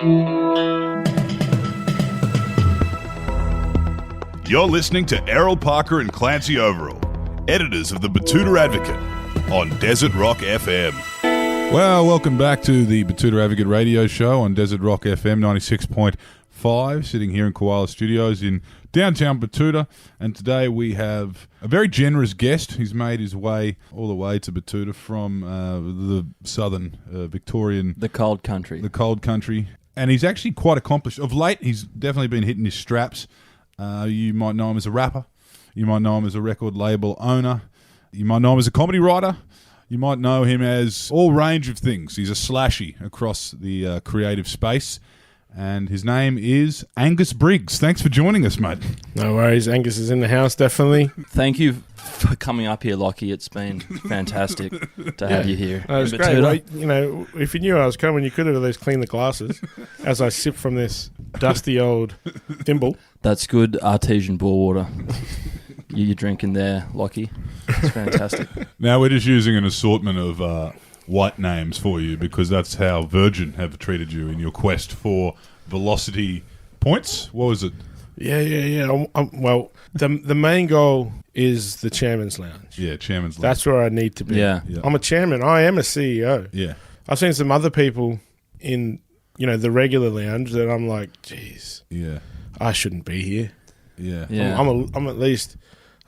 You're listening to Errol Parker and Clancy Overall, editors of the Batuta Advocate, on Desert Rock FM. Well, welcome back to the Batuta Advocate radio show on Desert Rock FM 96.5, sitting here in Koala Studios in downtown Batuta. And today we have a very generous guest. He's made his way all the way to Batuta from the southern Victorian... The cold country. The cold country. And he's actually quite accomplished. Of late, he's definitely been hitting his straps. You might know him as a rapper. You might know him as a record label owner. You might know him as a comedy writer. You might know him as all range of things. He's a slashy across the creative space. And his name is Angus Briggs. Thanks for joining us, mate. No worries. Angus is in the house, definitely. Thank you for coming up here, Lockie. It's been fantastic to have you here. No, it was great. Well, you know, if you knew I was coming, you could have at least cleaned the glasses as I sip from this dusty old thimble. That's good artesian bore water you're drinking there, Lockie. It's fantastic. Now, we're just using an assortment of white names for you because that's how Virgin have treated you in your quest for velocity points. What was it? Yeah. Well, the main goal is the Chairman's Lounge. Yeah, Chairman's Lounge. That's where I need to be. Yeah. I'm a chairman. I am a CEO. Yeah. I've seen some other people in, the regular lounge that I'm like, geez, yeah, I shouldn't be here. Yeah. I'm at least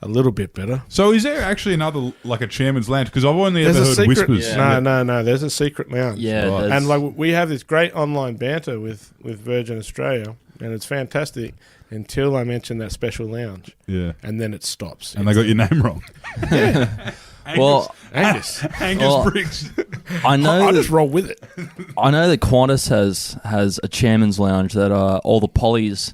a little bit better. So is there actually another, like a Chairman's Lounge? Because I've only ever heard whispers. Yeah. No. There's a secret lounge. Yeah. Right. And like we have this great online banter with Virgin Australia, and it's fantastic until I mention that special lounge. Yeah. And then it stops. And they got your name wrong. Yeah. Angus Briggs. I know. I just roll with it. I know that Qantas has a chairman's lounge that all the pollies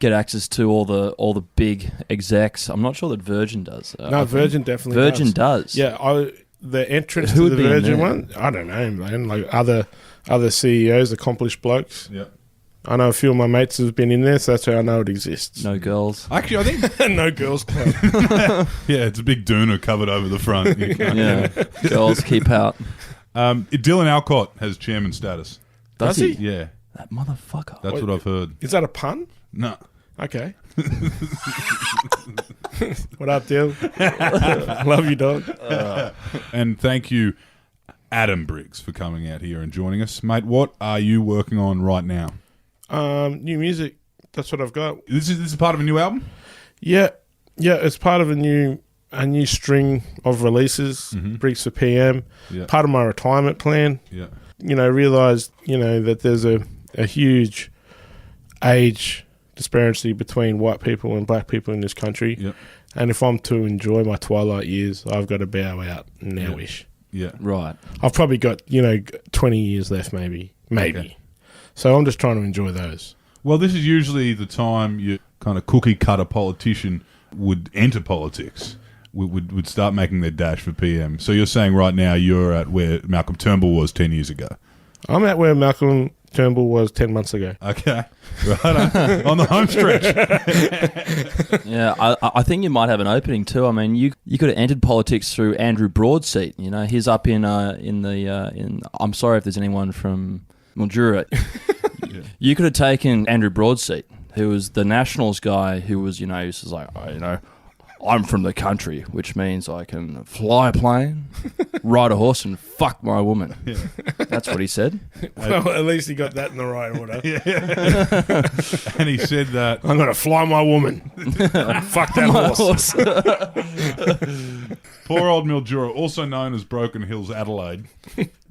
get access to, all the big execs. I'm not sure that Virgin does. No, Virgin definitely does. Yeah, the entrance Who to would the be in Virgin there? one, I don't know, man. Like other CEOs, accomplished blokes. Yeah. I know a few of my mates have been in there, so that's how I know it exists. No girls. Actually, I think... No girls club. Yeah, it's a big doona covered over the front. You can't- Yeah. Girls keep out. Dylan Alcott has chairman status. Does he? Yeah. That motherfucker. That's what I've heard. Is that a pun? No. Okay. What up, Dill? Love you, dog. And thank you, Adam Briggs, for coming out here and joining us. Mate, what are you working on right now? New music. That's what I've got. This is part of a new album? Yeah. It's part of a new string of releases. Briggs for PM. Yeah. Part of my retirement plan. Yeah. Realised that there's a huge age disparity between white people and black people in this country. Yep. And if I'm to enjoy my twilight years, I've got to bow out now-ish. Yeah. Right. I've probably got 20 years left, maybe. Okay. So I'm just trying to enjoy those. Well, this is usually the time your kind of cookie-cutter politician would enter politics, would start making their dash for PM. So you're saying right now you're at where Malcolm Turnbull was 10 years ago? I'm at where Malcolm Turnbull was 10 months ago. Okay. Right on the home stretch. Yeah, I think you might have an opening too. I mean, you could have entered politics through Andrew Broadseat. He's up in I'm sorry if there's anyone from Mildura. Yeah. You could have taken Andrew Broadseat, who was the Nationals guy, who was he was like, I'm from the country, which means I can fly a plane, ride a horse, and fuck my woman. Yeah. That's what he said. Well, at least he got that in the right order. And he said that... I'm going to fly my woman. Fuck that horse. Poor old Mildura, also known as Broken Hills, Adelaide.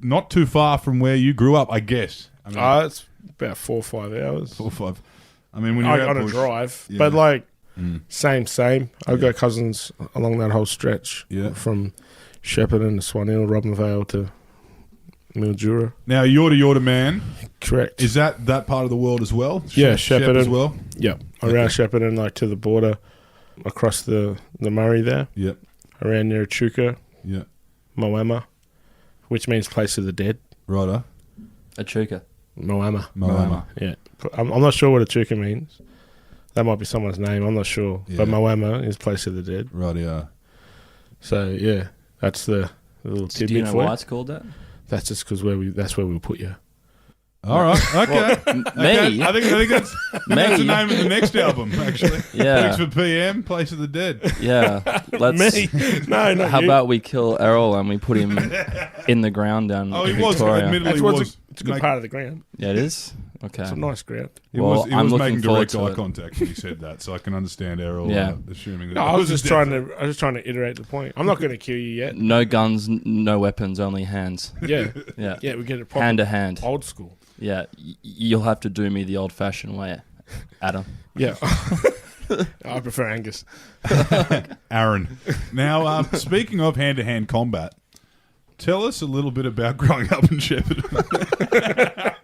Not too far from where you grew up, I guess. I mean, It's about 4 or 5 hours. 4 or 5. I mean, when you're out on a bush, drive. Yeah. But same. I've got cousins along that whole stretch. Yeah. From Shepparton to Swan Hill, Robinvale to Mildura. Now, Yorta man. Correct. Is that part of the world as well? Yeah, Shep Shepparton. as well? Yep. Around Shepparton, like to the border, across the Murray there. Yep. Around near Echuca, Yeah. Moama, which means place of the dead. Righto. Echuca. Moama. Yeah. I'm not sure what Echuca means. That might be someone's name. I'm not sure. Yeah. But Moama is place of the dead. Rightio. So, yeah, that's the little Do you tidbit know for why you. it's called that? That's just because that's where we put you. All right. Okay. Me? I think that's the name of the next album, actually. Yeah. Thanks for PM, Place of the Dead. Yeah. Let's. Me? No, not How you. about we kill Errol and we put him in the ground down Oh, in he was. Victoria? Admittedly, That's he what's was. it's a good part of the ground. Yeah, it is? Okay. It's a nice ground. He Well, was, he I'm was looking making forward direct to eye it. contact when he said that, so I can understand Errol Yeah. assuming that. No, I was just trying to iterate the point. I'm not going to kill you yet. No guns, no weapons, only hands. Yeah, Yeah. yeah, we get it proper Hand to hand. old school. Yeah. You'll have to do me the old fashioned way, Adam. Yeah, I prefer Angus. Aaron. Now, speaking of hand-to-hand combat, tell us a little bit about growing up in Shepparton.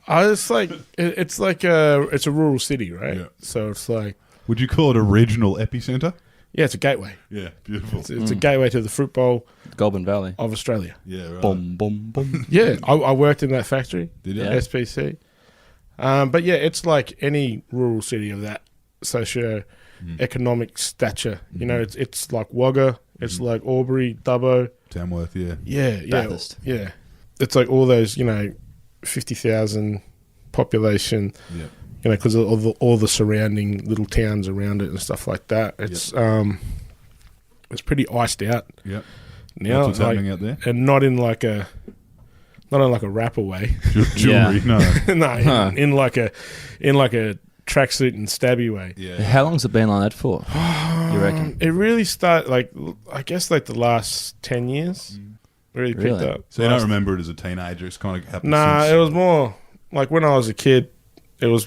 It's a rural city, right? Yeah. So it's like, Would you call it a regional epicenter? yeah, it's a gateway. Yeah, beautiful. It's a gateway to the fruit bowl Goulburn Valley. of Australia. Yeah, right. Boom, boom, boom. Yeah, I worked in that factory, Did you? Yeah. SPC. But yeah, it's like any rural city of that socio-economic stature. You know, it's like Wagga, it's like Albury, Dubbo. Tamworth, yeah. Yeah, yeah, Bathurst. yeah. It's like all those, 50,000 population. Yeah. Because of all the surrounding little towns around it and stuff like that. It's pretty iced out Yep. now. That's what's happening out there. And not in like a rapper way. Jewelry, no. No, Huh. in like a tracksuit and stabby way. Yeah. How long's it been like that for? You reckon? It really started I guess the last 10 years. Really picked Really? up. So you don't remember it as a teenager? It's kind of happened Nah, since. it was more like when I was a kid. It was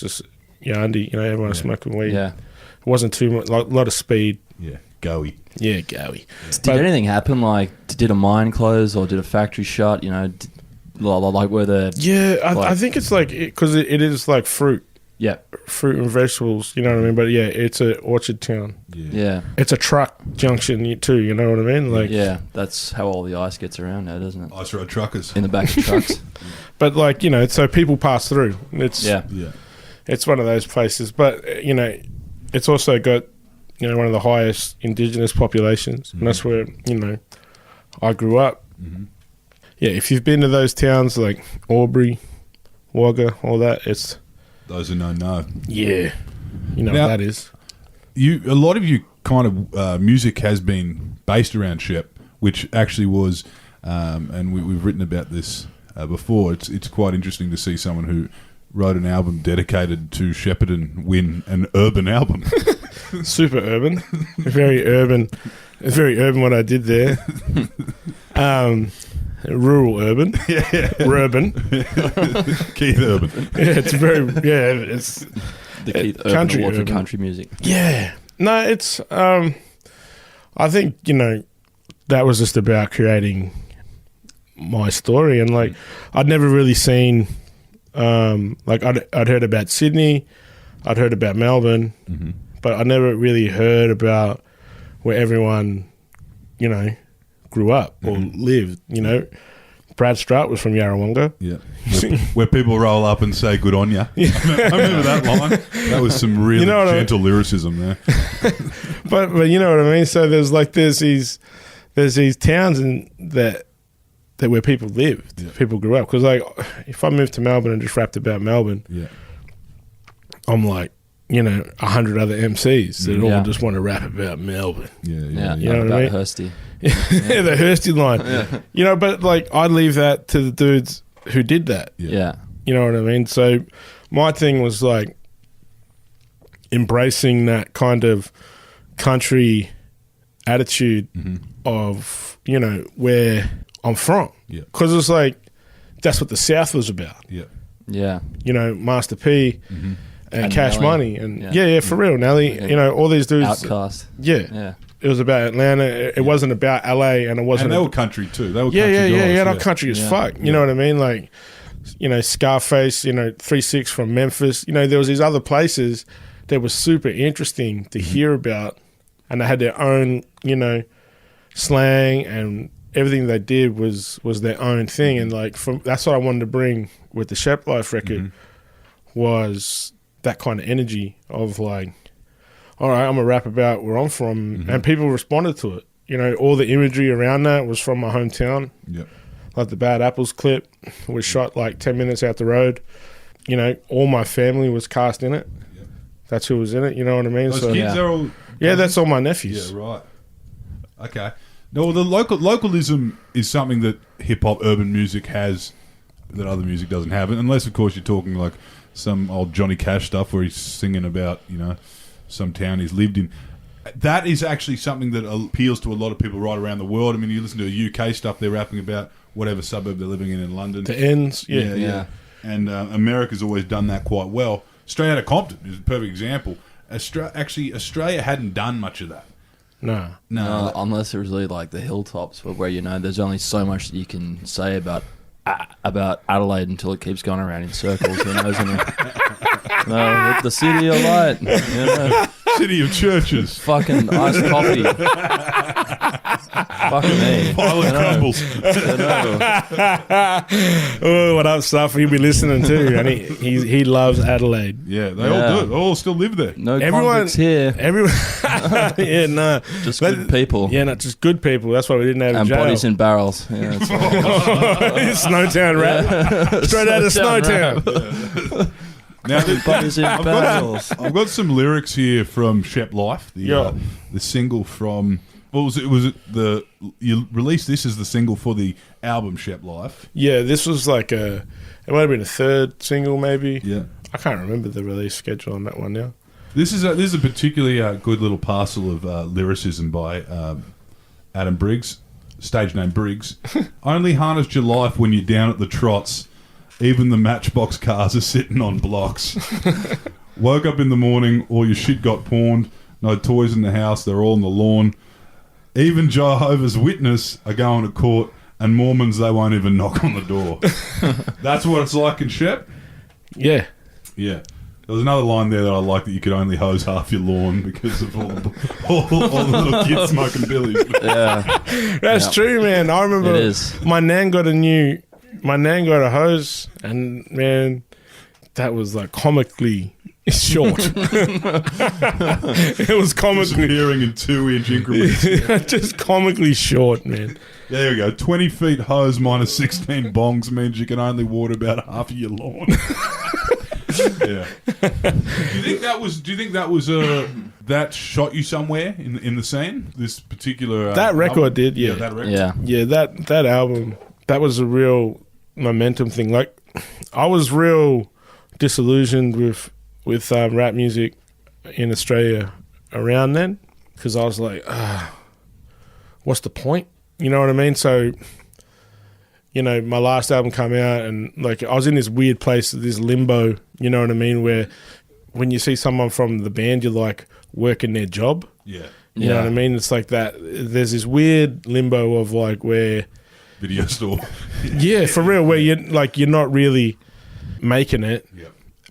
just Yandi, everyone was smoking weed. Yeah. It wasn't too much, like a lot of speed. Yeah, goey. Yeah, goey. Did anything happen? Like, did a mine close or did a factory shut? Like were the Yeah, I think it's like because it is like fruit and vegetables. You know what I mean? But yeah, it's an orchard town. yeah. It's a truck junction too. You know what I mean? Like, Yeah, that's how all the ice gets around now, doesn't it? Ice road truckers. In the back of trucks. but like so people pass through. It's Yeah. Yeah. it's one of those places. But it's also got one of the highest indigenous populations, and that's where I grew up. Mm-hmm. Yeah, if you've been to those towns like Albury, Wagga, all that, it's Those who know. yeah, now, what that is. A lot of you kind of music has been based around Shep, which actually was, and we've written about this before. It's quite interesting to see someone who wrote an album dedicated to Shepparton win an urban album. Super urban, very urban. It's very urban what I did there. Rural urban, urban. Keith Urban. Yeah, it's very it's The Keith Urban country Award for urban. country music. yeah. No, it's I think that was just about creating my story, and like I'd never really seen I'd heard about Sydney, I'd heard about Melbourne, but I never really heard about where everyone grew up or lived. Brad Strutt was from Yarrawonga. Yeah. Where people roll up and say good on ya. I remember that line. That was some really gentle lyricism there. But you know what I mean. So there's these towns that where people lived, people grew up. Because if I moved to Melbourne and just rapped about Melbourne, I'm like 100 other MCs that all just want to rap about Melbourne. Yeah, You know what about I mean? Hursty. Yeah, the Hursty line. But I leave that to the dudes who did that. Yeah. You know what I mean? So my thing was embracing that kind of country attitude of, where I'm from. Yeah. Because it's that's what the South was about. Yeah. Yeah. Master P and Cash Nelly. Money. And Yeah. for real, Nelly. Yeah. All these dudes. Outcast. Yeah. Yeah. It was about Atlanta. It wasn't about LA, and it wasn't. And they were country too. They were yeah, country guys. they're country as fuck. You know what I mean? Scarface, 3-6 from Memphis. There was these other places that were super interesting to hear about, and they had their own, slang, and everything they did was their own thing. And that's what I wanted to bring with the Shep Life record was that kind of energy of all right, I'm gonna rap about where I'm from, and people responded to it. All the imagery around that was from my hometown. Yep. like the Bad Apples clip was shot like 10 minutes out the road. You know, all my family was cast in it. Yep. That's who was in it. You know what I mean? Those kids are all... Yeah, that's all my nephews. Yeah, right. Okay. No, the localism is something that hip-hop, urban music has that other music doesn't have. Unless, of course, you're talking like some old Johnny Cash stuff where he's singing about, you know, some town he's lived in. That is actually something that appeals to a lot of people right around the world. I mean, you listen to UK stuff, they're rapping about whatever suburb they're living in London. The ends, yeah. And America's always done that quite well. Straight Outta Compton is a perfect example. Australia hadn't done much of that. No, unless it was really like the hilltops, where you know there's only so much that you can say about Adelaide until it keeps going around in circles. You know, isn't it? No, the city of light, you know? City of churches, fucking iced coffee. Fucking me. Pile of crumbles. Oh, what up, stuff? He'll be listening too, and he loves Adelaide. Yeah, they all do. They all still live there. No convicts here. Everyone, yeah, no, just good people. Yeah, not just good people. That's why we didn't have and jail. Bodies in barrels. Yeah, Snowtown rap, straight out of Snowtown. Now, I've got some lyrics here from Shep Life, the single from. What was it? You released this as the single for the album Shep Life? Yeah, this was like it might have been a third single, maybe. Yeah, I can't remember the release schedule on that one now. This is a particularly good little parcel of lyricism by Adam Briggs, stage name Briggs. Only harnessed your life when you're down at the trots. Even the Matchbox cars are sitting on blocks. Woke up in the morning, all your shit got pawned. No toys in the house, they're all on the lawn. Even Jehovah's Witness are going to court, and Mormons, they won't even knock on the door. That's what it's like in Shep? Yeah. Yeah. There was another line there that I like, that you could only hose half your lawn because of all the little kids smoking billies. Yeah. That's true, man. I remember my nan got a hose, and man, that was like comically short. It was comically disappearing in 2-inch increments. Just comically short, man. There you go. 20 feet hose minus 16 bongs means you can only water about half of your lawn. Yeah. Do you think that was that shot you somewhere in the scene? This particular that record album? did, yeah. That record. Yeah, that album, that was a real momentum thing. Like, I was real disillusioned with rap music in Australia around then, because I was like, what's the point? You know what I mean? So, you know, my last album came out, and like I was in this weird place, this limbo, you know what I mean, where when you see someone from the band, you're like working their job. Yeah. You know what I mean? It's like that. There's this weird limbo of like where video store. Yeah, for real, where you're not really making it,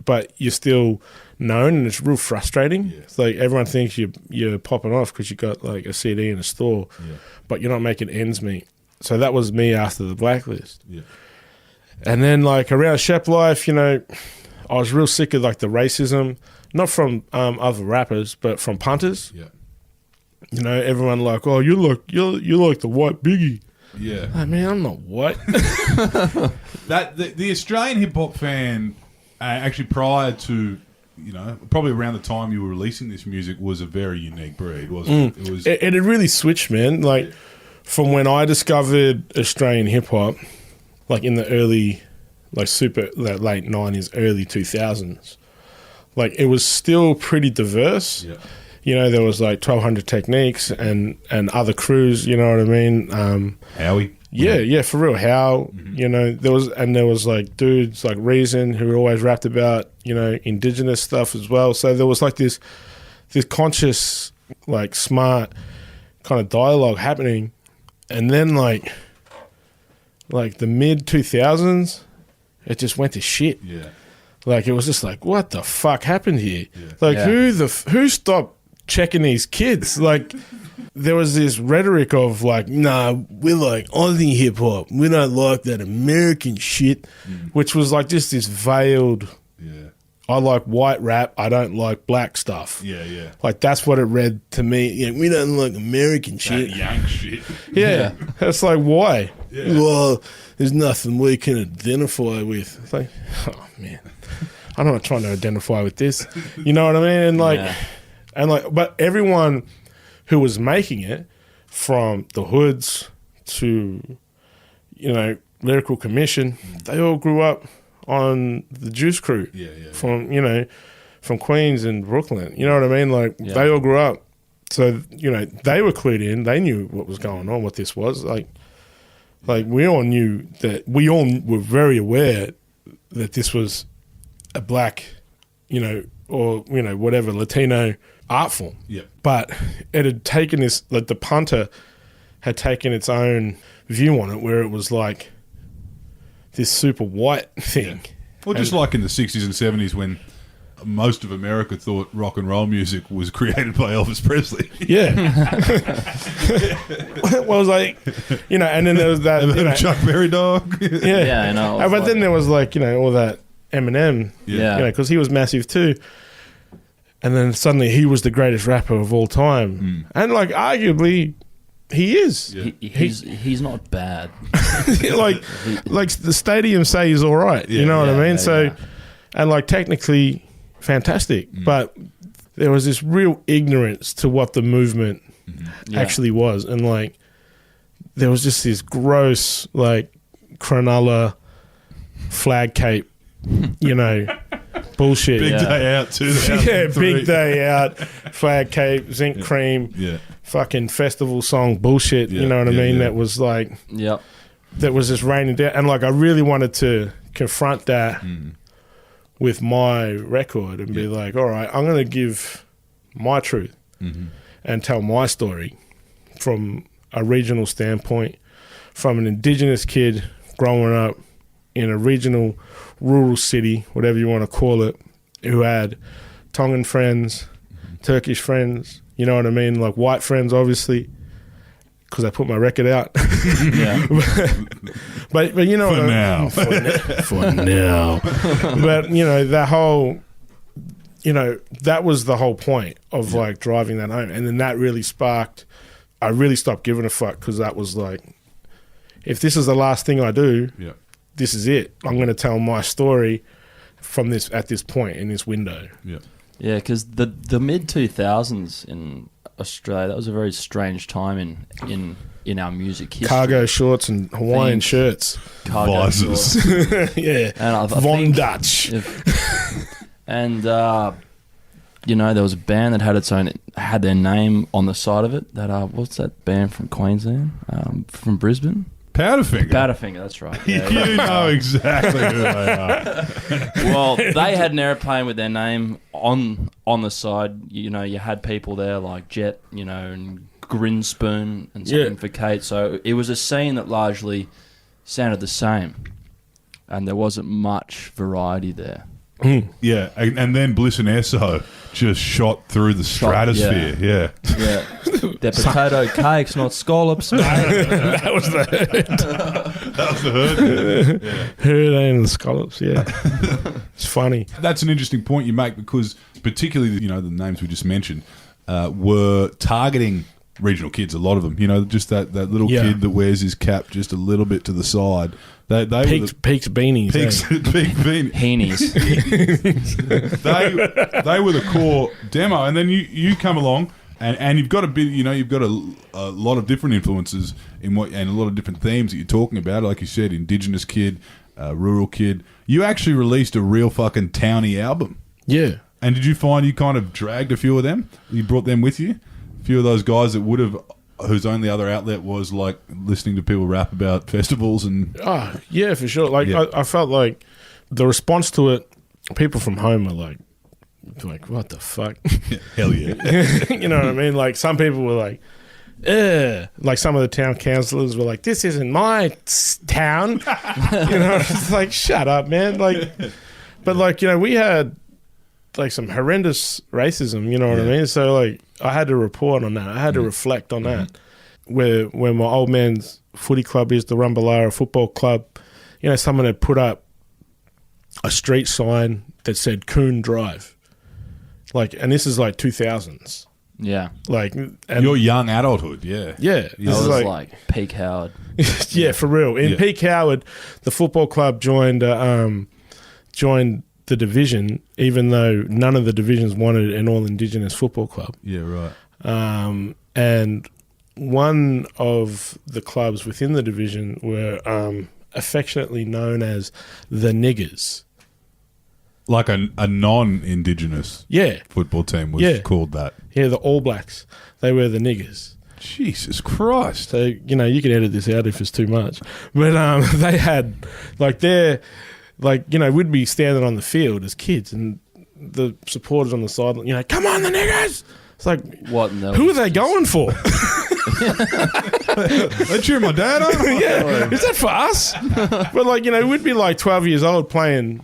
but you're still known, and it's real frustrating. Yeah. It's like everyone thinks you're popping off because you got like a CD in a store, but you're not making ends meet. So that was me after the Blacklist. Yeah. And then like around Shep Life, you know, I was real sick of like the racism, not from other rappers, but from punters. Yeah. You know, everyone like, oh, you're like the white Biggie. Yeah. I mean, I'm not white. That the Australian hip hop fan, actually prior to, you know, probably around the time you were releasing this music, was a very unique breed, wasn't it? It was. It really switched, man. Like from when I discovered Australian hip hop, like in the early, like late 90s, early 2000s, like it was still pretty diverse. Yeah. You know, there was like 1200 Techniques and other crews, you know what I mean? Howie. Yeah, for real. How, you know, there was like dudes like Reason who always rapped about, you know, indigenous stuff as well. So there was like this conscious, like smart kind of dialogue happening. And then like the mid 2000s, it just went to shit. Yeah. Like it was just like, what the fuck happened here? Yeah. Like who stopped checking these kids? Like there was this rhetoric of like, nah, we're like Aussie hip hop, we don't like that American shit, which was like just this veiled, I like white rap, I don't like black stuff. Yeah. Like that's what it read to me. Yeah, we don't like American shit. That Yank shit. Yeah. It's like, why? Well, there's nothing we can identify with. It's like, oh man, I'm not trying to identify with this. You know what I mean? And but everyone who was making it, from the Hoods to, Lyrical Commission, they all grew up on the Juice Crew. From Queens and Brooklyn. You know what I mean? Like, they all grew up. So, they were clued in. They knew what was going on, what this was. Like we all knew that, we all were very aware that this was a black, or, whatever, Latino art form. Yeah. But it had taken this, like the punter had taken its own view on it, where it was like this super white thing. Yeah. Well, just like in the 60s and 70s when most of America thought rock and roll music was created by Elvis Presley. Yeah. Well, it was like, and then there was that. Chuck Berry dog. Yeah, I know. But then there was like, all that Eminem, because he was massive too. And then suddenly he was the greatest rapper of all time. And like, arguably, he is. Yeah. He's not bad. like the stadium say he's all right. You know what I mean? And like technically fantastic, but there was this real ignorance to what the movement actually was, and like there was just this gross like Cronulla flag cape, bullshit. Big day out too. Big day out, flag cape, zinc cream, fucking festival song bullshit. You know what I mean? That was like, that was just raining down, and like I really wanted to confront that with my record and be like, all right, I'm going to give my truth and tell my story from a regional standpoint, from an Indigenous kid growing up in a regional rural city, whatever you want to call it, who had Tongan friends, Turkish friends, you know what I mean? Like white friends, obviously, because I put my record out. but for now. For now. But, that whole, that was the whole point of like driving that home. And then that really sparked, I really stopped giving a fuck, because that was like, if this is the last thing I do, this is it. I'm going to tell my story from this, at this point in this window. Yeah, because the mid 2000s in Australia, that was a very strange time in our music history. Cargo shorts and Hawaiian shirts. Cargo Visors. shorts. Yeah. And I Von think Dutch. And there was a band that had their name on the side of it. That what's that band from Queensland? From Brisbane? Powderfinger. Powderfinger, that's right. Yeah, you know exactly who they are. Well, they had an airplane with their name on the side. You had people there like Jet, and Grinspoon and something for Kate. So it was a scene that largely sounded the same, and there wasn't much variety there. Yeah, and then Bliss and Esso just shot through the stratosphere. Yeah. They're potato cakes, not scallops. That was the herd. Herd and the scallops, It's funny. That's an interesting point you make, because particularly, the names we just mentioned were targeting regional kids, a lot of them. Just that little kid that wears his cap just a little bit to the side. They peaked beanies. Peaked beanies. Heenies. They were the core demo, and then you come along, and you've got a bit. You've got a lot of different influences and a lot of different themes that you're talking about. Like you said, Indigenous kid, rural kid. You actually released a real fucking towny album. Yeah. And did you find you kind of dragged a few of them? You brought them with you? A few of those guys that would have, whose only other outlet was like listening to people rap about festivals and... Oh, yeah, for sure. Like, I felt like the response to it, people from home were like, what the fuck? Hell yeah. You know what I mean? Like, some people were like, ugh. Like, some of the town councillors were like, this isn't my town. It's like, shut up, man. Like, but like, we had like some horrendous racism, you know what I mean? So like, I had to report on that. I had to reflect on that. Where my old man's footy club is, the Rumballara Football Club, someone had put up a street sign that said Coon Drive. Like, and this is like 2000s. Yeah. Like, and Your young adulthood, yeah. yeah, That this was is like peak Howard. yeah, for real. In Yeah. peak Howard, the football club joined the division, even though none of the divisions wanted an all-Indigenous football club. Yeah, right. And one of the clubs within the division were affectionately known as the Niggers. Like a non-Indigenous Yeah, football team was Yeah. called that. yeah, the All Blacks. They were the Niggers. Jesus Christ. So, you know, you can edit this out if it's too much. But they had, like, we'd be standing on the field as kids and the supporters on the sideline, you know, come on, the Niggers! It's like, What? No, who are they going for? They cheer my dad on? Yeah, is that for us? But, like, you know, we'd be like 12 years old playing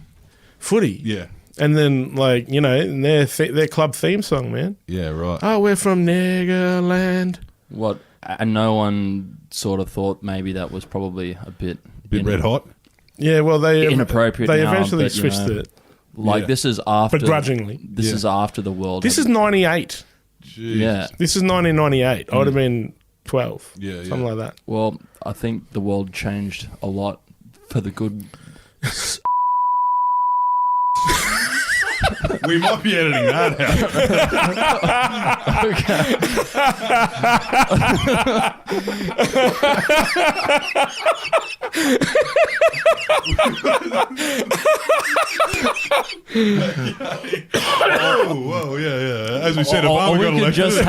footy. Yeah. And then, like, you know, and their club theme song, man. Yeah, right. Oh, we're from Niggerland. What? And no one sort of thought maybe that was probably a bit Red hot. Yeah, well, they inappropriate. They now, eventually but, you switched know, it. Like Yeah. this is after Begrudgingly. This Yeah. is after the world. This is 98. Jeez. yeah. This is 1998. I would have been 12. Yeah, Something like that. Well, I think the world changed a lot for the good. We might be editing that Oh, whoa, yeah. As we said, Or Obama we got could elected. just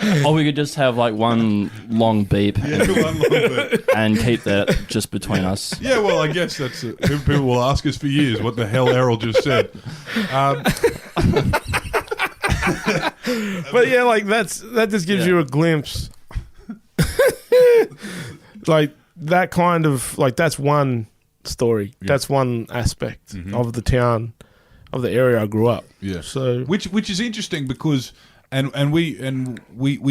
have, or we could just have like one long beep Yeah, one long bit. and keep that just between us. Yeah, well, I guess that's it. People will ask us for years what the hell Errol just said. But yeah, like that just gives you a glimpse. Like that kind of like that's one story. Yeah. That's one aspect of the town, of the area I grew up. Yeah. So Which is interesting because and we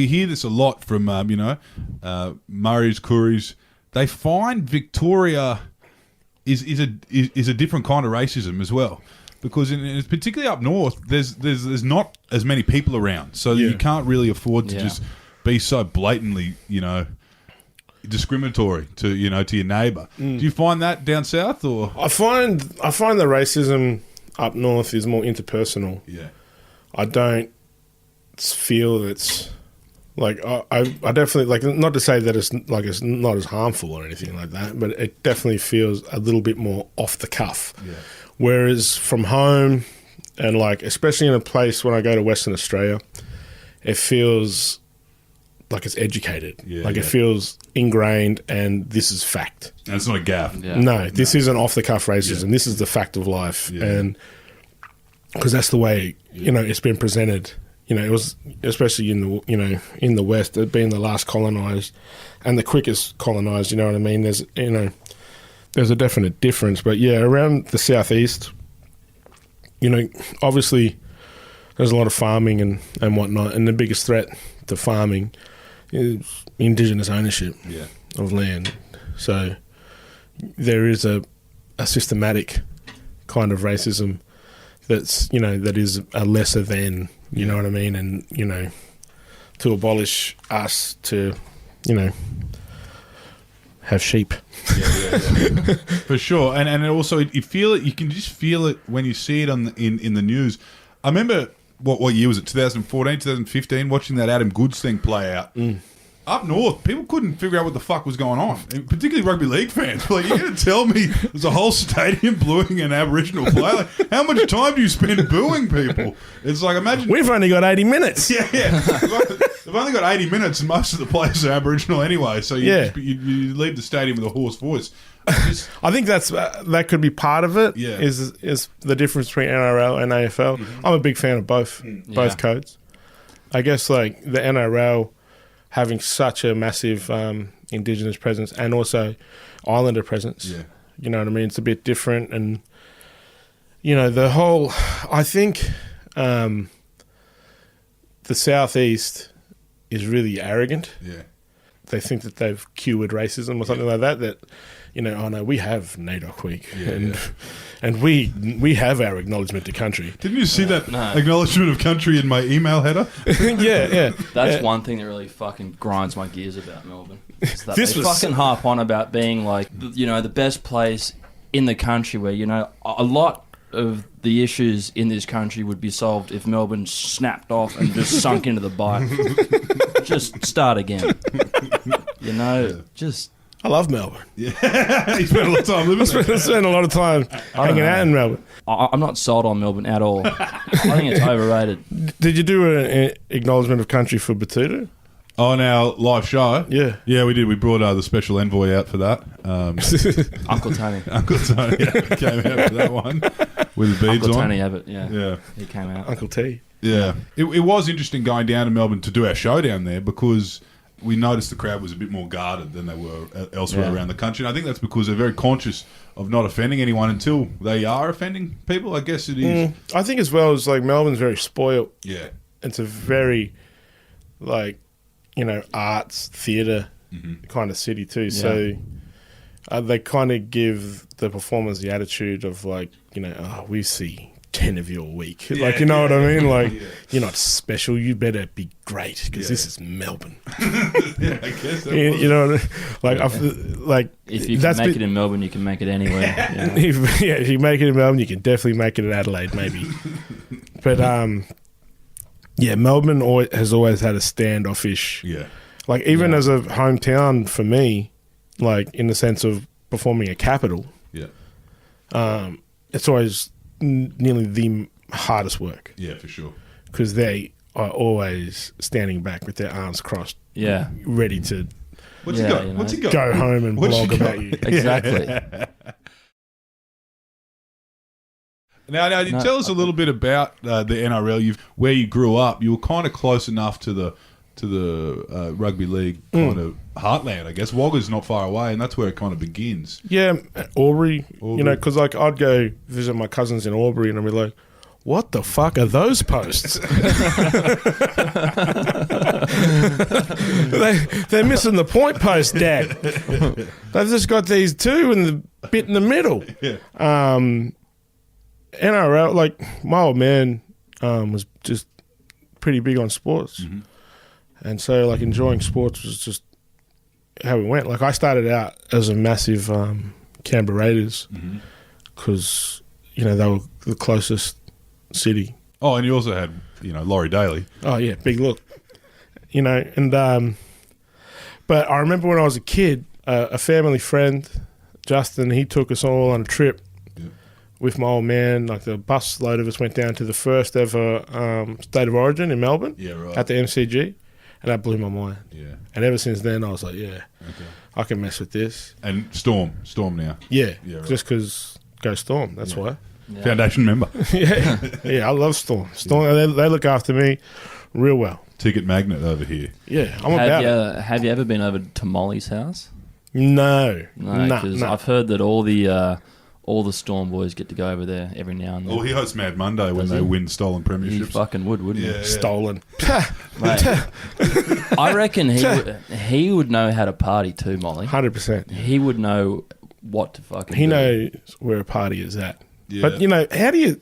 hear this a lot from Murray's, Coorys. They find Victoria is a different kind of racism as well. Because particularly up north, there's not as many people around, so Yeah. you can't really afford to Yeah. just be so blatantly, discriminatory to your neighbour. Do you find that down south, or I find the racism up north is more interpersonal. yeah, I don't feel it's like I definitely like, not to say that it's not as harmful or anything like that, but it definitely feels a little bit more off the cuff. yeah, Whereas from home, and like especially in a place when I go to Western Australia, it feels like it's educated. Yeah, Like yeah. it feels ingrained, and this is fact. and it's not a gaff. Yeah. No, this isn't off the cuff racism. Yeah. This is the fact of life, Yeah. and because that's the way it's been presented. It was especially in the West, it being the last colonized and the quickest colonized. You know what I mean? There's a definite difference, but yeah, around the southeast, obviously there's a lot of farming and whatnot, and the biggest threat to farming is Indigenous ownership Yeah, of land. So there is a systematic kind of racism that is a lesser than, you know what I mean, and to abolish us to have sheep. yeah. For sure. And also you feel it. You can just feel it when you see it in the news. I remember what year was it? 2014, 2015, watching that Adam Goods thing play out. Up north, people couldn't figure out what the fuck was going on, and particularly rugby league fans. Like, you're going to tell me there's a whole stadium booing an Aboriginal player? Like, how much time do you spend booing people? It's like, imagine... We've only got 80 minutes. Yeah. They've only got 80 minutes, and most of the players are Aboriginal anyway, so you leave the stadium with a hoarse voice. I think that could be part of it. Yeah. Is the difference between NRL and AFL. I'm a big fan of both Yeah. codes. I guess like the NRL having such a massive Indigenous presence and also Islander presence. Yeah. You know what I mean? It's a bit different, and the whole. I think the Southeast is really arrogant. Yeah. They think that they've cured racism or something like that. That oh no, we have NAIDOC Week, and we have our acknowledgement to country. Didn't you see that acknowledgement of country in my email header? yeah. That's one thing that really fucking grinds my gears about Melbourne. Is that This they was- fucking harp on about being like, the best place in the country where, a lot of the issues in this country would be solved if Melbourne snapped off and just sunk into the bike. Just start again. I love Melbourne. He spent a lot of time living there. I spent a lot of time hanging out in Melbourne. I'm not sold on Melbourne at all. I think it's overrated. Did you do an acknowledgement of country for Batuta? On our live show? Yeah. Yeah, we did. We brought the special envoy out for that. Uncle Tony. Uncle Tony came out for that one with the beads Uncle on. Tony Abbott, yeah. Yeah. He came out. Uncle T. Yeah. It was interesting going down to Melbourne to do our show down there because we noticed the crowd was a bit more guarded than they were elsewhere around the country. And I think that's because they're very conscious of not offending anyone until they are offending people. I guess it is. I think as well as like Melbourne's very spoiled. Yeah. It's a very arts, theatre kind of city too. So they kind of give the performers the attitude of like, we see 10 of you a week. Like, you know what I mean? Like, you're not special. You better be great because this is Melbourne. Yeah, I guess that you know what I mean? Like, If you can make it in Melbourne, you can make it anywhere. If you make it in Melbourne, you can definitely make it in Adelaide, maybe. But Melbourne has always had a standoffish. Yeah. Like even as a hometown for me, like in the sense of performing a capital. Yeah. It's always nearly the hardest work. Yeah, for sure. Because they are always standing back with their arms crossed. Yeah. Ready to What's he got? What's he got? go home and What's blog he got? about you. Exactly. Now, tell us a little bit about the NRL. Where you grew up. You were kind of close enough to the rugby league kind of heartland, I guess. Wagga's not far away, and that's where it kind of begins. Yeah, Albury. Because like I'd go visit my cousins in Albury, and I'd be like, "What the fuck are those posts? They're missing the point post, Dad. They've just got these two and the bit in the middle." Yeah. NRL, like my old man was just pretty big on sports, and so like enjoying sports was just how we went. Like I started out as a massive Canberra Raiders because they were the closest city. Oh, and you also had Laurie Daly. Oh yeah, big look, and but I remember when I was a kid, a family friend, Justin, he took us all on a trip. With my old man, like the bus load of us went down to the first ever State of Origin in Melbourne at the MCG, and that blew my mind. Yeah. And ever since then, I was like, I can mess with this. And Storm now. Yeah, just because go Storm, that's why. Yeah. Foundation member. Yeah, I love Storm. Storm, they look after me real well. Ticket magnet over here. Yeah, I'm about it. Have you ever been over to Molly's house? No, because I've heard that all the Storm boys get to go over there every now and then. Well, he hosts Mad Monday when they win stolen He premierships. fucking would, wouldn't he? Stolen. Mate, I reckon he would know how to party too, Molly. 100%. He would know what to fucking He do. knows where a party is at. Yeah. But how do you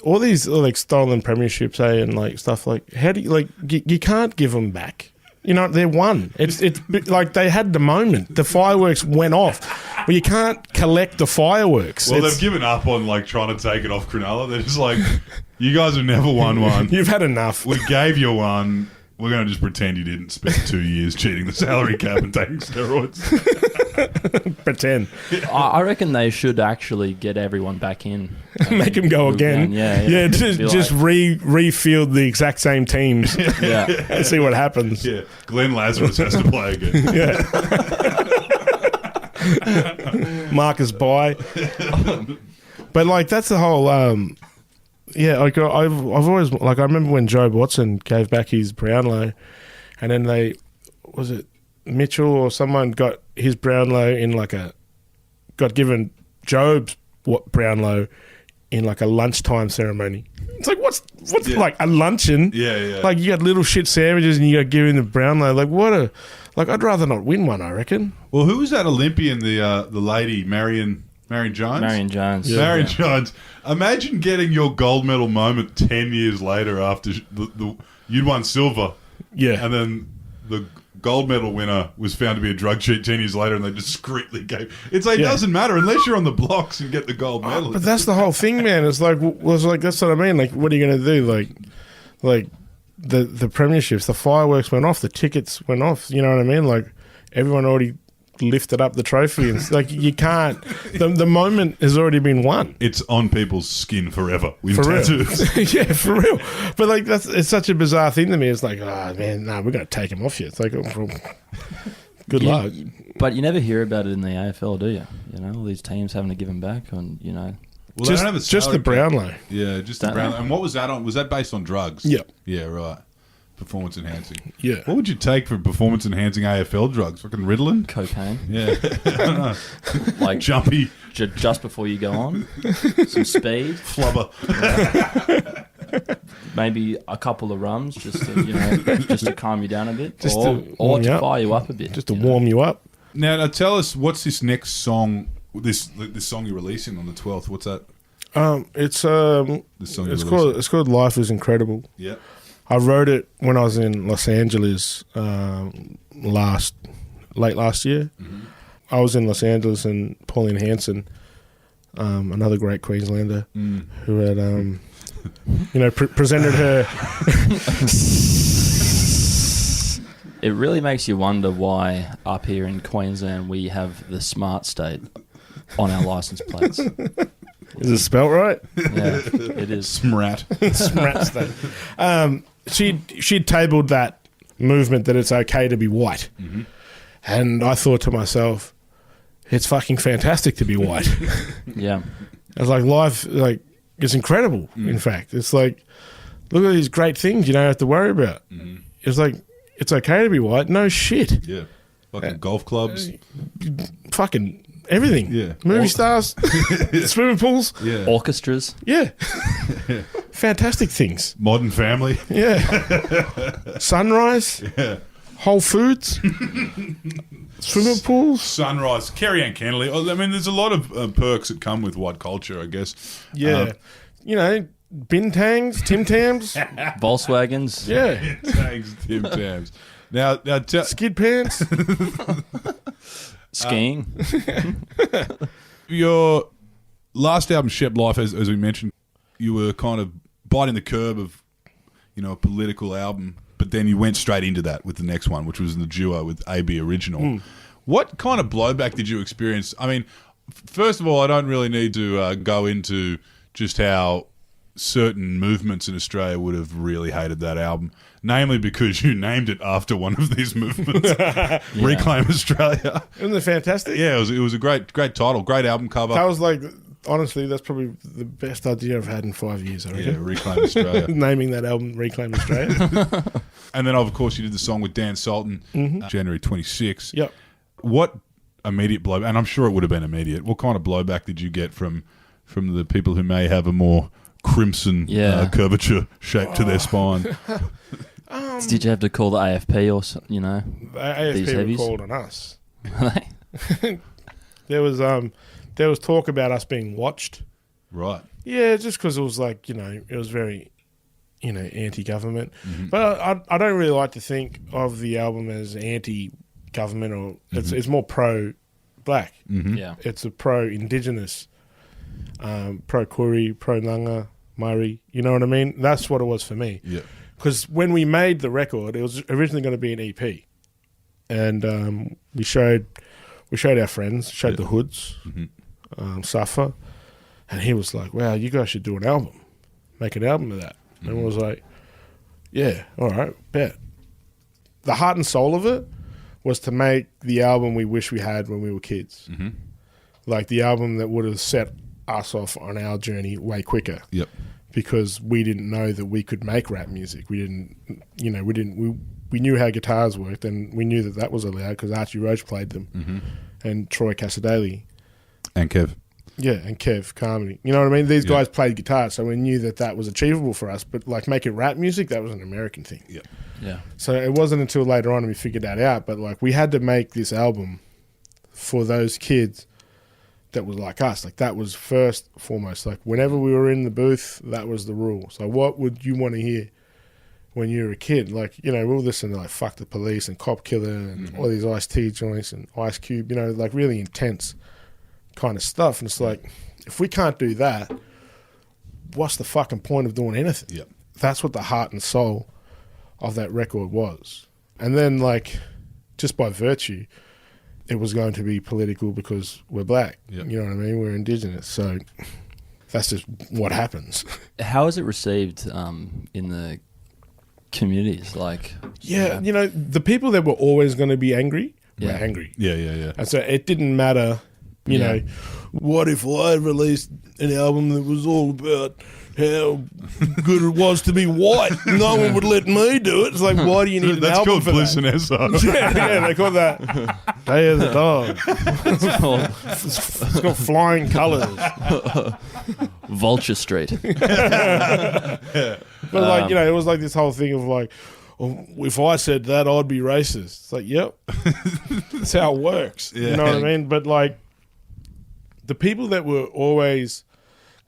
all these like stolen premierships, and like stuff like how do you you can't give them back. They're won. It's like they had the moment. The fireworks went off. Well, you can't collect the fireworks. Well, they've given up on trying to take it off Cronulla. They're just like, you guys have never won one. You've had enough. We gave you one. We're going to just pretend you didn't spend 2 years cheating the salary cap and taking steroids. Pretend. I reckon they should actually get everyone back in. Make them go again. Yeah. Just refield the exact same teams. Yeah. And see what happens. Yeah, Glenn Lazarus has to play again. Yeah. Marcus By. But like that's the whole. Like I've always like I remember when Joe Watson gave back his Brownlow, and then was it Mitchell or someone got his Brownlow in got given Job's Brownlow in like a lunchtime ceremony. It's like, what's like a luncheon? Yeah. Like, you got little shit sandwiches and you got giving the Brownlow. Like, I'd rather not win one, I reckon. Well, who was that Olympian, the lady, Marion Jones? Marion Jones. Yeah. Marion Jones. Imagine getting your gold medal moment 10 years later after you'd won silver. Yeah. And then the gold medal winner was found to be a drug cheat 10 years later, and they discreetly gave. It doesn't matter unless you're on the blocks and get the gold medal. But that's the whole thing, man. It's like that's what I mean. Like, what are you going to do? Like the premierships, the fireworks went off, the tickets went off. You know what I mean? Like, everyone already lifted up the trophy, and like, you can't. The moment has already been won. It's on people's skin forever with For tattoos. real. Yeah, for real. But like, it's such a bizarre thing to me. It's like, oh man, no, we're going to take him off you. It's like, oh, well, good luck. But you never hear about it in the AFL, do you? You know, all these teams having to give him back on, you know. Well, they don't have a just the salary cap. Brownlow. Yeah, just the Brownlow. And what was that on? Was that based on drugs? Yep. Yeah, right. Performance enhancing. Yeah. What would you take for performance enhancing AFL drugs? Fucking Ritalin? Cocaine. Yeah. I don't know. Like, Jumpy. Just before you go on. Some speed. Flubber. Maybe a couple of rums just to calm you down a bit. Just or warm you to up. fire you up a bit. Just to warm you up. Now, tell us, what's this next song, this song you're releasing on the 12th? What's that? It's This song it's called Life is Incredible. Yeah. I wrote it when I was in Los Angeles late last year. Mm-hmm. I was in Los Angeles, and Pauline Hanson, another great Queenslander, who had presented her. It really makes you wonder why up here in Queensland we have the smart state on our license plates. Is it spelt right? Yeah, it is. Smrat. Smart state. She'd tabled that movement that it's okay to be white. Mm-hmm. And I thought to myself, it's fucking fantastic to be white. Yeah. It's like, life, like, it's incredible, in fact. It's like, look at these great things you don't have to worry about. Mm-hmm. It's like, it's okay to be white. No shit. Yeah. Fucking golf clubs. Fucking everything. Yeah. Movie stars. Swimming pools. Yeah. Orchestras. Yeah. Fantastic things. Modern Family. Yeah. Sunrise. Yeah. Whole Foods. Swimming pools. Sunrise. Kerry Ann Kennelly. I mean, there's a lot of perks that come with white culture, I guess. Yeah. Bintangs, Tim Tams. Volkswagens. Yeah. Thanks, Tim Tams. Now Skid pants. Skiing. your last album, Shep Life, as we mentioned, you were kind of biting the curb of, a political album, but then you went straight into that with the next one, which was the duo with AB Original. What kind of blowback did you experience? I mean, first of all, I don't really need to go into just how certain movements in Australia would have really hated that album, namely because you named it after one of these movements. Reclaim Australia. Isn't it fantastic? Yeah, it was a great title, great album cover. That was like, honestly, that's probably the best idea I've had in 5 years, I reckon. Yeah, Reclaim Australia. Naming that album Reclaim Australia. And then, of course, you did the song with Dan Sultan, January 26. Yep. What immediate blowback, and I'm sure it would have been immediate, what kind of blowback did you get from the people who may have a more crimson curvature shape to their spine? Did you have to call the AFP or something, The these AFP were heavies? called on us. Are they? There was talk about us being watched. Right. Yeah, just because it was like, it was very, anti-government. But I don't really like to think of the album as anti-government, or it's more pro-black. Yeah. It's a pro-Indigenous, pro-Koori, pro-Nanga, Murray. You know what I mean? That's what it was for me. Yeah. Because when we made the record, it was originally going to be an EP. And we showed our friends, showed the Hoods, Safa, and he was like, wow, you guys should do an album. Make an album of that. And I was like, yeah, all right, bet. The heart and soul of it was to make the album we wish we had when we were kids. Like the album that would have set us off on our journey way quicker. Yep. Because we didn't know that we could make rap music. We knew how guitars worked, and we knew that was allowed because Archie Roach played them, and Troy Casadale. And Kev. Yeah, and Kev, Carmody. You know what I mean? These guys played guitar, so we knew that was achievable for us. But like making rap music, that was an American thing. Yeah. Yeah. So it wasn't until later on we figured that out. But like we had to make this album for those kids that was like us. Like that was first foremost. Like whenever we were in the booth, that was the rule. So what would you want to hear when you were a kid? Like, you know, we'll listen to like Fuck the Police and Cop Killer and all these Ice-T joints and Ice Cube, you know, like really intense kind of stuff. And it's like, if we can't do that, what's the fucking point of doing anything? Yep. That's what the heart and soul of that record was. And then like, just by virtue, it was going to be political because we're black. Yep. You know what I mean? We're indigenous. So that's just what happens. How is it received in the communities? Like, Yeah, you know, the people that were always going to be angry were Yeah. angry. Yeah. And so it didn't matter, you know, what if I released an album that was all about how good it was to be white? No one would let me do it. It's like, why do you need an That's album called for Bliss that? and Esso. Yeah, they call that Day of the Dog. It's got flying colours. Vulture Street. But like, you know, it was like this whole thing of like, oh, if I said that, I'd be racist. It's like, yep, that's how it works. Yeah. You know what I mean? But like, the people that were always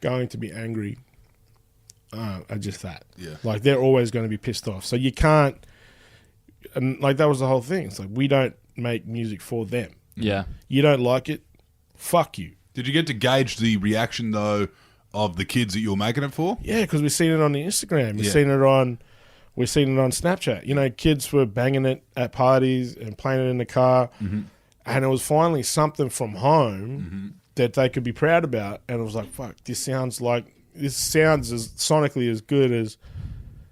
going to be angry are just that. Yeah. Like they're always going to be pissed off. So you can't, and like that was the whole thing. It's like we don't make music for them. Yeah. You don't like it, fuck you. Did you get to gauge the reaction though of the kids that you were making it for? Yeah, because we've seen it on the Instagram. We've Yeah. seen it on Snapchat. You know, kids were banging it at parties and playing it in the car, and it was finally something from home that they could be proud about. And it was like, fuck, this sounds as sonically as good as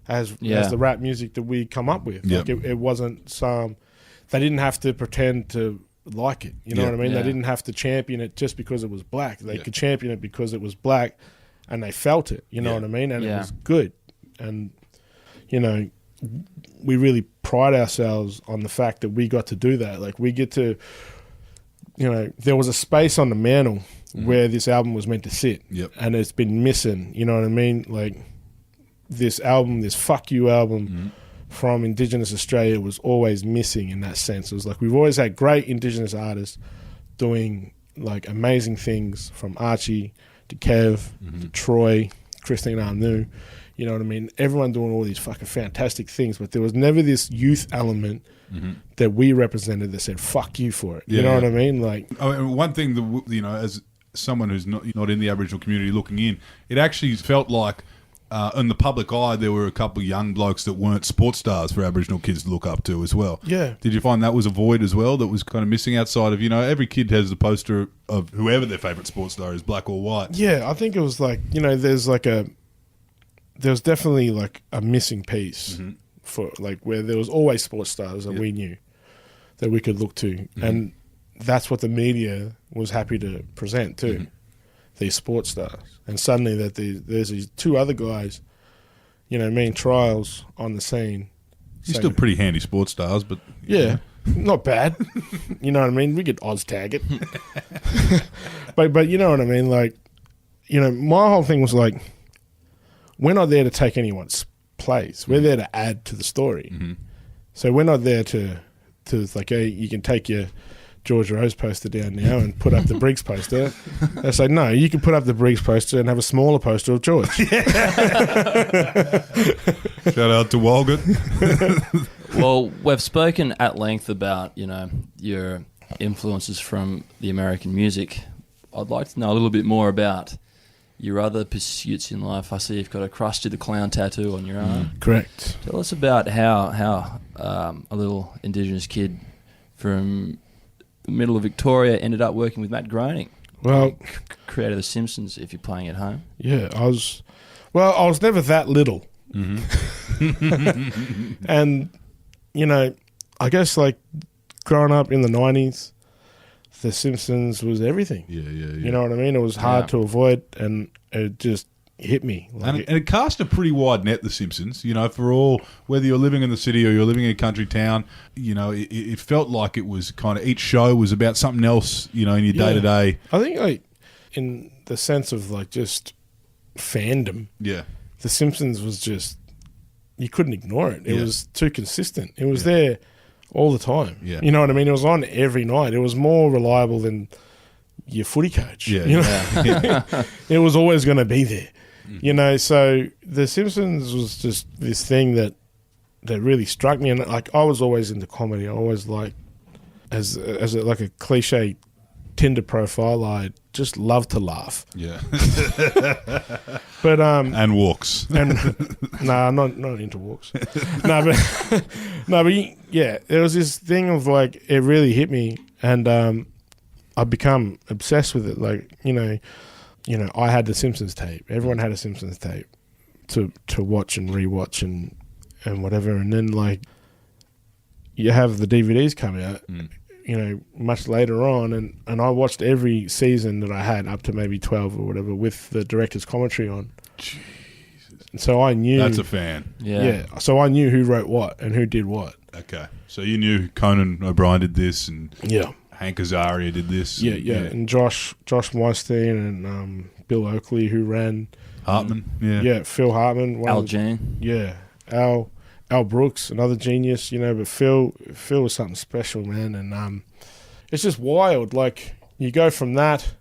the rap music that we come up with. Yep. Like it wasn't some. They didn't have to pretend to like it. You know Yep. what I mean? Yeah. They didn't have to champion it just because it was black. They could champion it because it was black, and they felt it. You know Yeah. what I mean? And it Yeah. was good. And you know, we really pride ourselves on the fact that we got to do that. Like we get to, you know, there was a space on the mantle where this album was meant to sit. Yep. And it's been missing. You know what I mean? Like this album, this Fuck You album from Indigenous Australia was always missing in that sense. It was like we've always had great Indigenous artists doing like amazing things, from Archie to Kev to Troy, Christine Arnoux. You know what I mean? Everyone doing all these fucking fantastic things, but there was never this youth element that we represented that said "fuck you" for it. You know what I mean? Like, I mean, one thing that you know, as someone who's not in the Aboriginal community looking in, it actually felt like in the public eye there were a couple of young blokes that weren't sports stars for Aboriginal kids to look up to as well. Yeah. Did you find that was a void as well that was kind of missing outside of, you know, every kid has a poster of whoever their favourite sports star is, black or white? yeah, I think it was like, you know, there's definitely like a missing piece for like where there was always sports stars that we knew that we could look to, and that's what the media was happy to present too, these sports stars. And suddenly that there's these two other guys, you know, me and Trials on the scene. You're saying, still pretty handy sports stars, but yeah, not bad. You know what I mean? We could Oz tag it. but you know what I mean? Like, you know, my whole thing was like, we're not there to take anyone's place. We're there to add to the story. So we're not there to like, hey, you can take your George Rose poster down now and put up the Briggs poster. They say, no, you can put up the Briggs poster and have a smaller poster of George. shout out to Walgett. Well, we've spoken at length about, you know, your influences from the American music. I'd like to know a little bit more about your other pursuits in life. I see you've got a Krusty the Clown tattoo on your arm. Correct. Tell us about how a little Indigenous kid from the middle of Victoria ended up working with Matt Groening, Well, creator of The Simpsons, if you're playing at home. yeah, I was never that little. And, you know, I guess like growing up in the 90s, The Simpsons was everything. Yeah. You know what I mean? It was hard to avoid, and it just hit me. Like And it cast a pretty wide net, The Simpsons, you know, for all, whether you're living in the city or you're living in a country town, you know, it felt like it was kind of, each show was about something else, you know, in your day-to-day. I think like in the sense of like just fandom. Yeah. The Simpsons was just, you couldn't ignore it. It Yeah. was too consistent. It was there all the time. Yeah. You know what I mean? It was on every night. It was more reliable than your footy coach. Yeah. You know? It was always going to be there. You know, so The Simpsons was just this thing that really struck me. And like, I was always into comedy. I always liked, as like a cliche Tinder profile, I just love to laugh. Yeah. But And walks. and nah, I'm not into walks. no, but yeah, there was this thing of like, it really hit me, and I've become obsessed with it. Like, you know, I had the Simpsons tape. Everyone had a Simpsons tape to watch and rewatch and whatever. And then like, you have the DVDs come out, you know, much later on, and I watched every season that I had up to maybe 12 or whatever with the director's commentary on. Jesus. And so I knew. That's a fan. Yeah. So I knew who wrote what and who did what. Okay. So you knew Conan O'Brien did this and Yeah. Hank Azaria did this. Yeah. And Josh Weinstein and Bill Oakley, who ran Hartman. Yeah. Yeah, Phil Hartman. Al Jean. Yeah. Al Brooks, another genius, you know, but Phil was something special, man. And it's just wild. Like, you go from that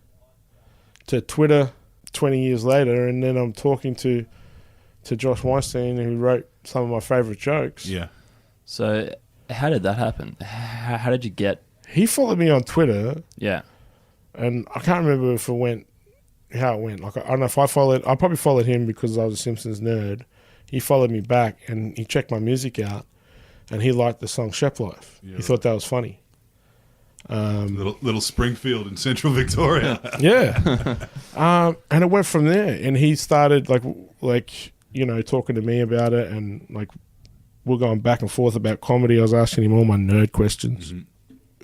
to Twitter 20 years later, and then I'm talking to Josh Weinstein, who wrote some of my favorite jokes. Yeah. So how did that happen? How did you get? He followed me on Twitter, Yeah. and I can't remember how it went. Like, I don't know if I probably followed him because I was a Simpsons nerd. He followed me back, and he checked my music out, and he liked the song Shep Life. Yeah, he thought that was funny. Little Springfield in Central Victoria. Yeah. And it went from there, and he started like you know, talking to me about it, and like we're going back and forth about comedy. I was asking him all my nerd questions.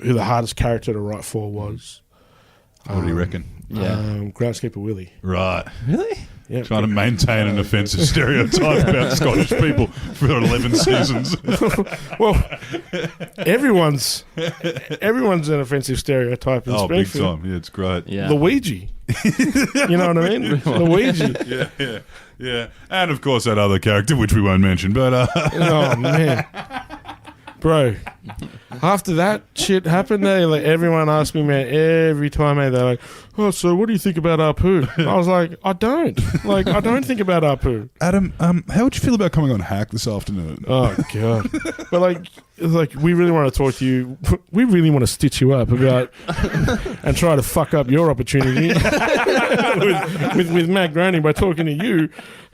Who the hardest character to write for was. What do you reckon? Yeah. Groundskeeper Willie. Right. Really? Yeah. Trying to maintain an offensive stereotype about Scottish people for 11 seasons. Well, everyone's an offensive stereotype in Oh, big Springfield. time. Yeah, it's great. Yeah. Luigi. You know what I mean? Luigi. Yeah. And, of course, that other character, which we won't mention. But Oh, man. Bro, after that shit happened, like everyone asked me, man, every time, man, they're like, oh, so what do you think about Apu? I was like, I don't think about Apu. Adam, how would you feel about coming on Hack this afternoon? Oh, God. But like, we really want to talk to you. We really want to stitch you up about and try to fuck up your opportunity with Matt Groening by talking to you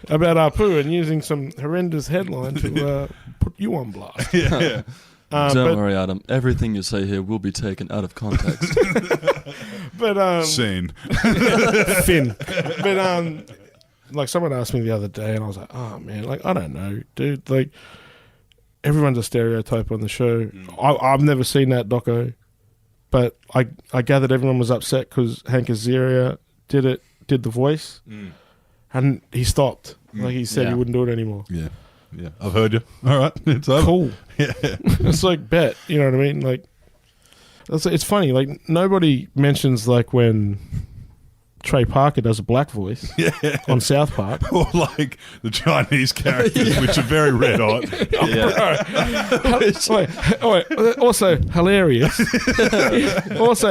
about Apu and using some horrendous headline to put you on blast. Yeah. Don't worry, Adam. Everything you say here will be taken out of context. But Scene. Finn. But like someone asked me the other day, and I was like, oh man, like I don't know, dude. Like everyone's a stereotype on the show. I've never seen that doco, but I gathered everyone was upset because Hank Azaria did the voice, and he stopped. Like he said, he wouldn't do it anymore. Yeah. I've heard you. All right. It's over. Cool. Yeah. It's like bet. You know what I mean? Like it's funny. Like nobody mentions like when Trey Parker does a black voice on South Park. Or like the Chinese characters, which are very red hot. Also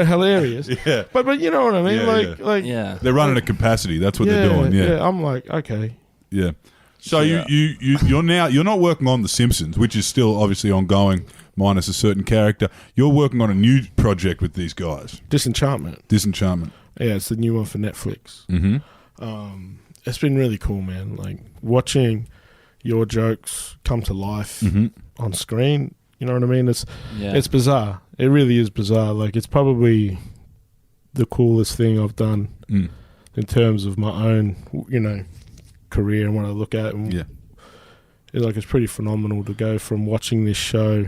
hilarious. Yeah. But you know what I mean? Yeah, Yeah. They're running at capacity. That's what they're doing. Yeah. I'm like, okay. Yeah. So Yeah. you're not working on The Simpsons, which is still obviously ongoing, minus a certain character. You're working on a new project with these guys, Disenchantment. Yeah, it's the new one for Netflix. Mm-hmm. It's been really cool, man. Like watching your jokes come to life on screen. You know what I mean? It's bizarre. It really is bizarre. Like it's probably the coolest thing I've done in terms of my own, you know, career and what I look at. And it's pretty phenomenal to go from watching this show,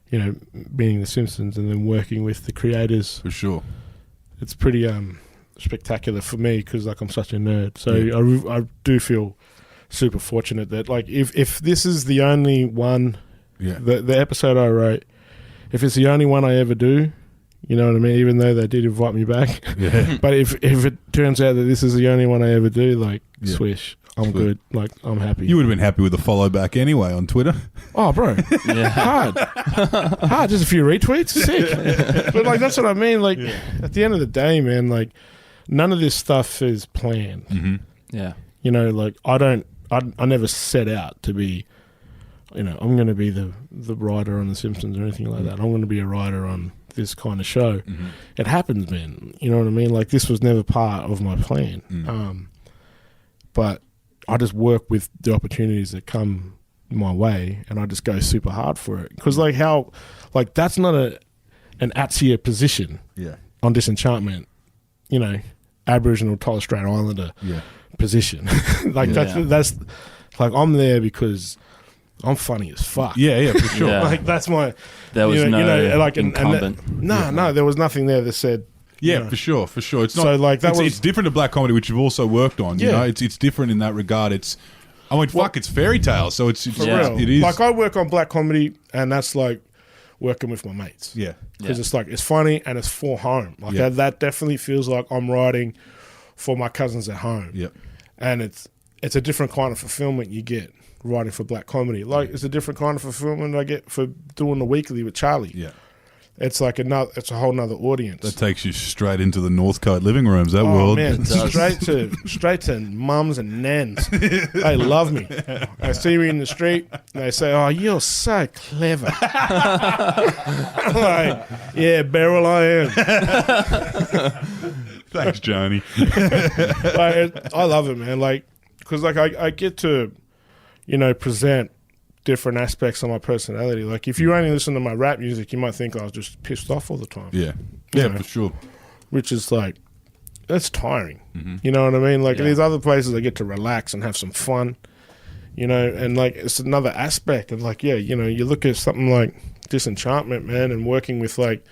you know, being The Simpsons, and then working with the creators. For sure. It's pretty spectacular for me because like I'm such a nerd. So I do feel super fortunate that like if this is the only one, the episode I wrote, if it's the only one I ever do, You know what I mean? Even though they did invite me back. Yeah. But if it turns out that this is the only one I ever do, like, Yeah. swish. I'm good. Like, I'm happy. You would have been happy with a follow back anyway on Twitter. Oh, bro. Yeah. Hard. Just a few retweets. Sick. But, like, that's what I mean. Like, at the end of the day, man, like, none of this stuff is planned. Mm-hmm. Yeah. You know, like, I never set out to be, you know, I'm going to be the writer on The Simpsons or anything like that. I'm going to be a writer on this kind of show. Mm-hmm. It happens, man. You know what I mean? Like, this was never part of my plan. But I just work with the opportunities that come my way, and I just go super hard for it. Because, like, that's not an Atsia position Yeah. on Disenchantment, you know, Aboriginal Torres Strait Islander position. Like, that's like, I'm there because I'm funny as fuck. Yeah, for sure. Yeah. Like, that's my... There was like incumbent. No, there was nothing there that said... Yeah, you know. for sure. It's not So, like, it's different to black comedy, which you've also worked on. You Yeah. know, it's different in that regard. It's it's fairy tales, so it's For Yeah. real. it is. Like, I work on black comedy, and that's like working with my mates. Yeah. Because Yeah. it's like, it's funny and it's for home. Like, Yeah. that definitely feels like I'm writing for my cousins at home. Yep. And it's a different kind of fulfillment you get writing for black comedy. Like, it's a different kind of fulfillment I get for doing the weekly with Charlie. Yeah. It's like it's a whole nother audience. That takes you straight into the Northcote living rooms, that Oh world. man, It does. straight to mums and nans. They love me. They see me in the street. And they say, "Oh, you're so clever." I'm like, yeah, Beryl, I am. Thanks, Johnny. Like, I love it, man. Like, because like I get to, you know, present different aspects of my personality. Like, if you only listen to my rap music, you might think I was just pissed off all the time. Yeah. You Yeah, know. for sure. Which is like, that's tiring. Mm-hmm. You know what I mean? Like, Yeah. these other places I get to relax and have some fun, you know, and like, it's another aspect. And like, yeah, you know, you look at something like Disenchantment, man, and working with like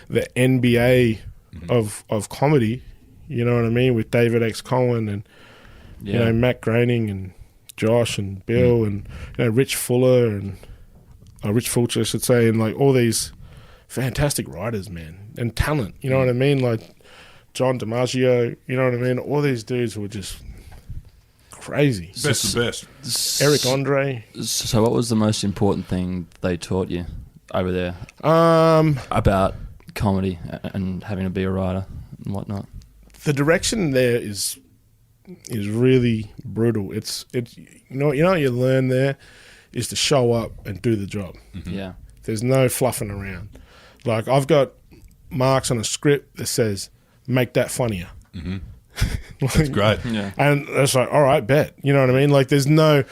the NBA of comedy, you know what I mean, with David X. Cohen and, you know, Matt Groening and Josh and Bill and, you know, Rich Fuller and Rich Fulcher, I should say, and like all these fantastic writers, man, and talent, you know what I mean? Like John DiMaggio, you know what I mean? All these dudes were just crazy. Best of the best. Eric Andre. So what was the most important thing they taught you over there about comedy and having to be a writer and whatnot? The direction there is really brutal. It's you know what you learn there is to show up and do the job. Yeah. There's no fluffing around. Like, I've got marks on a script that says, make that funnier. That's great. Yeah. And it's like, all right, bet. You know what I mean? Like, there's no,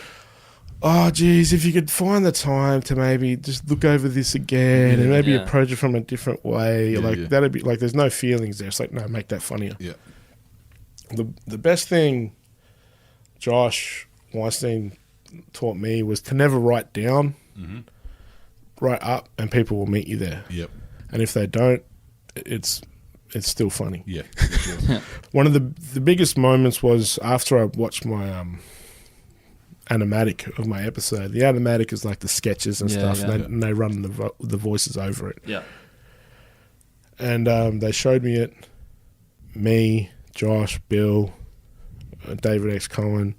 oh, geez, if you could find the time to maybe just look over this again and maybe Yeah. approach it from a different way. Yeah, like, yeah. that'd be, like, there's no feelings there. It's like, no, make that funnier. Yeah. The best thing Josh Weinstein taught me was to never write down, write up, and people will meet you there. Yep. And if they don't, it's still funny. Yeah. For sure. One of the biggest moments was after I watched my animatic of my episode. The animatic is like the sketches and Yeah, stuff, yeah. and they run the voices over it. Yeah. And they showed me it. Me, Josh, Bill, David X. Cohen,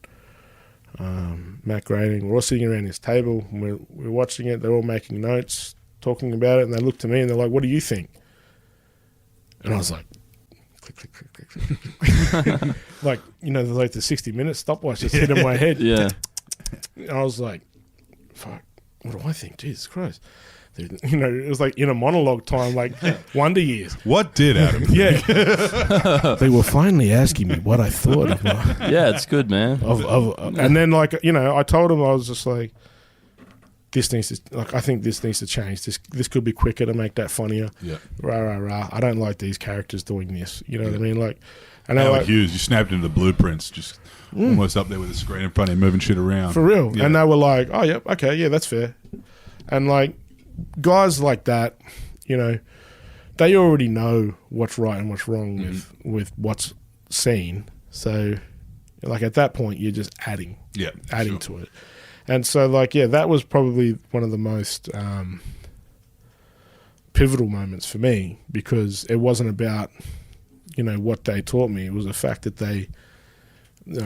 Matt Groening. We're all sitting around this table, and we're watching it. They're all making notes, talking about it, and they look to me and they're like, "What do you think?" And I was like, click, click, click, click, click, click. Like, you know, like the 60-minute stopwatch just hit in my head. Yeah. And I was like, fuck, what do I think? Jesus Christ. You know, it was like in a monologue time, like Wonder Years. What did Adam? Yeah. They were finally asking me what I thought of my... Yeah, it's good, man. And then, like, you know, I told him, I was just like, this needs to, like, I think this needs to change. This could be quicker to make that funnier. Yeah. Rah, rah, rah. I don't like these characters doing this. You know what I mean? Like, and I Howard like, Hughes, you snapped into the blueprints, just almost up there with the screen in front of you, moving shit around. for real. Yeah. And they were like, oh, yep, okay, yeah, that's fair. And, like, guys like that, you know, they already know what's right and what's wrong with what's seen. So, like, at that point, you're just adding sure. to it. And so, like, yeah, that was probably one of the most pivotal moments for me, because it wasn't about, what they taught me. It was the fact that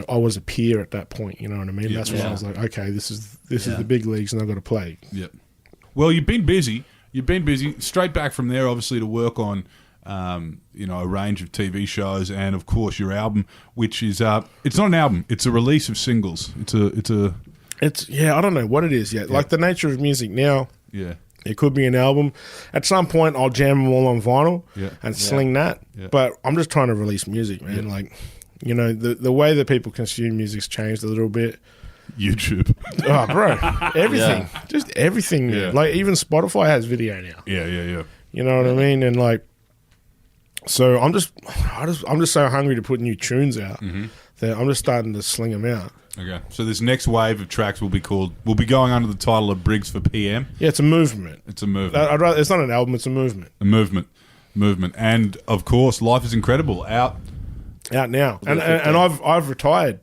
I was a peer at that point. You know what I mean? Yeah. That's when I was like, okay, this is the big leagues, and I've got to play. Yep. Well, you've been busy. Straight back from there, obviously, to work on, a range of TV shows, and of course your album, which is it's not an album; it's a release of singles. It's I don't know what it is yet. Like the nature of music now. Yeah. It could be an album. At some point, I'll jam them all on vinyl and sling that. Yeah. But I'm just trying to release music, man. Yeah. Like, the way that people consume music's changed a little bit. YouTube. Oh, bro. Everything. Yeah. Just everything. Yeah. Like, even Spotify has video now. Yeah. You know what I mean? And, like, so I'm just so hungry to put new tunes out that I'm just starting to sling them out. Okay, so this next wave of tracks will be going under the title of Briggs for PM. Yeah, it's a movement. It's a movement. It's not an album, it's a movement. A movement. And, of course, Life is Incredible, out now. And I've retired.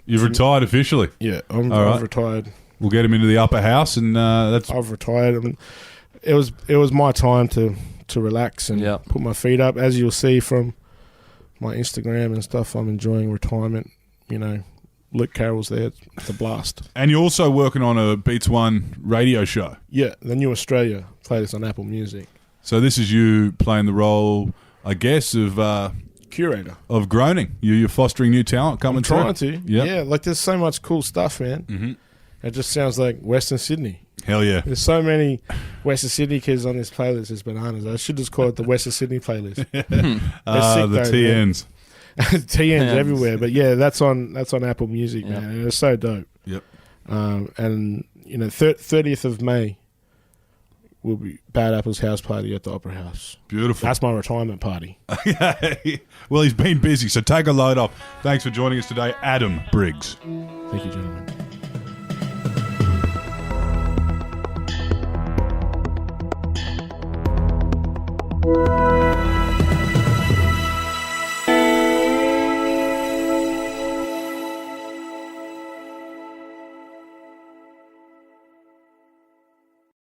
You've retired officially? Yeah, I've retired. We'll get him into the upper house, and I've retired. I mean, it was my time to relax and put my feet up. As you'll see from my Instagram and stuff, I'm enjoying retirement, Luke Carroll's there. It's a blast. And you're also working on a Beats One radio show. Yeah, the New Australia playlist on Apple Music. So this is you playing the role, I guess, of curator of groaning. You're fostering new talent coming through. I'm trying to. Yep. Yeah, like there's so much cool stuff, man. Mm-hmm. It just sounds like Western Sydney. Hell yeah. There's so many Western Sydney kids on this playlist. It's bananas. I should just call it the Western Sydney playlist. The TNs. TN's everywhere, but yeah, that's on Apple Music, man. And it's so dope. Yep. And 30th of May will be Bad Apple's house party at the Opera House. Beautiful. That's my retirement party. Well, he's been busy, so take a load off. Thanks for joining us today, Adam Briggs. Thank you, gentlemen.